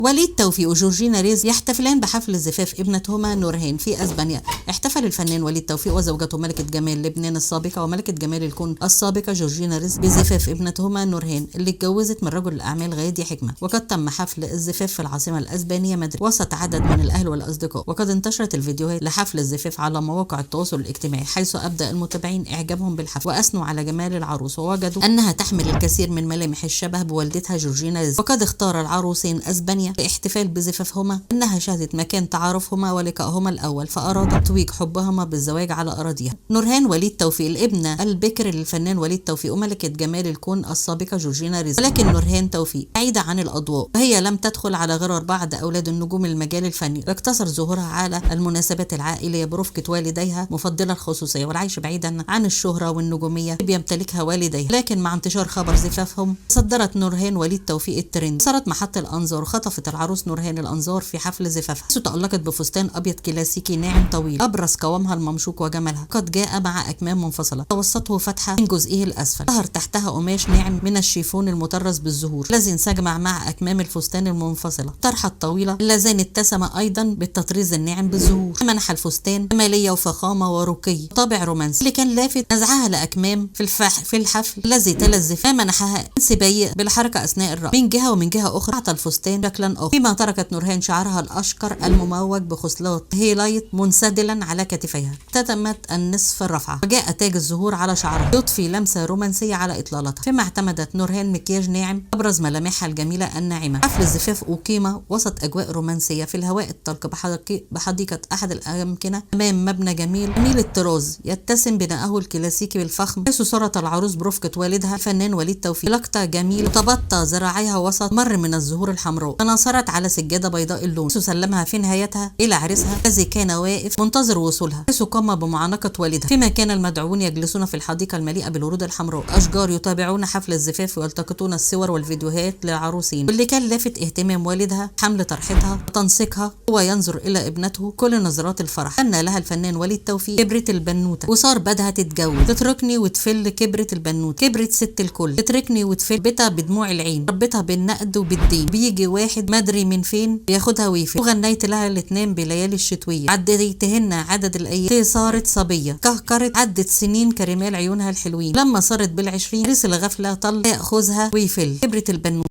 وليد توفيق وجورجينا ريز يحتفلان بحفل زفاف ابنتهما نورهان في اسبانيا. احتفل الفنان وليد توفيق وزوجته ملكة جمال لبنان السابقة وملكة جمال الكون السابقة جورجينا ريز بزفاف ابنتهما نورهان اللي اتجوزت من رجل الاعمال غادي حكمة. وقد تم حفل الزفاف في العاصمة الاسبانية مدريد وسط عدد من الاهل والاصدقاء. وقد انتشرت الفيديوهات لحفل الزفاف على مواقع التواصل الاجتماعي، حيث ابدى المتابعين اعجابهم بالحفل واثنوا على جمال العروس ووجدوا انها تحمل الكثير من ملامح الشبه بوالدتها جورجينا ريز. وقد اختار العروسين اسبانيا لاحتفال بزفافهما انها شهدت مكان تعارفهما ولقائهما الاول، فارادت تتويج حبهما بالزواج على اراضيها. نورهان وليد توفيق الابنه البكر للفنان وليد توفيق وملكه جمال الكون السابقه جورجينا ريز. ولكن نورهان توفيق بعيده عن الاضواء، وهي لم تدخل على غرار بعض اولاد النجوم المجال الفني، اقتصر ظهورها على المناسبات العائليه برفقه والديها مفضله الخصوصيه والعيش بعيدا عن الشهره والنجوميه اللي بيمتلكها والديها. لكن مع انتشار خبر زفافهم صدرت نورهان وليد توفيق الترند، صارت محط الانظار. خطفت العروس نورهان الانظار في حفل زفافها، حيث تألقت بفستان ابيض كلاسيكي ناعم طويل ابرز قوامها الممشوق وجمالها، قد جاء مع اكمام منفصله توسطه فتحه من جزئه الاسفل، ظهر تحتها قماش ناعم من الشيفون المطرز بالزهور الذي انسجم مع اكمام الفستان المنفصله. الطرحه الطويله اللذان اتسم ايضا بالتطريز الناعم بالزهور، منح الفستان جماليه وفخامه ورقي طابع رومانسي. اللي كان لافت نزعها لاكمام في الحفل الذي تلا الزفاف منحها انسيابيه بالحركه اثناء الرقص من جهه، ومن جهه اخرى اعطى الفستان شكلا اخر، فيما تركت نورهان شعرها الاشقر المموج بخصلات هيلايت منسدلا على كتفيها تتمت النصف الرفعه، وجاء تاج الزهور على شعرها يضفي لمسه رومانسيه على اطلالتها. فيما اعتمدت نورهان مكياج ناعم ابرز ملامحها الجميله الناعمه. حفل الزفاف اقيم وسط اجواء رومانسيه في الهواء الطلق بحديقه احد الامكنه امام مبنى جميل الطراز يتسم بناءه الكلاسيكي بالفخم، حيث صارت العروس برفقه والدها الفنان وليد توفيق لقطه جميل تبطى ذراعيها وسط مر من الزهور الحمراء، تناثرت على سجاده بيضاء اللون، حيث سلمها في نهايتها الى عريسها الذي كان واقف منتظر وصولها، حيث قام بمعانقه والدها. فيما كان المدعوون يجلسون في الحديقه المليئه بالورود الحمراء اشجار يتابعون حفل الزفاف ويلتقطون الصور والفيديوهات للعروسين. واللي كان لافت اهتمام والدها حمل طرحتها وتنسيقها، هو ينظر الى ابنته كل نظرات الفرح. غنى لها الفنان وليد توفيق كبرت البنوته وصار بدها تتجوز، تتركني وتفل كبرت البنوته، كبرت ست الكل، تتركني وتفل بيتها بدموع العين، ربتها بالنقد وبالدين، بيجي واحد مدري من فين بياخدها ويفل. وغنيت لها الاتنين بليالي الشتويه، عديتهن عدد الايام، صارت صبيه كهكرت، عدت سنين كرمال عيونها الحلوين، لما صارت بالعشرين ريس الغفله طل ياخذها ويفل، كبرت البنوته.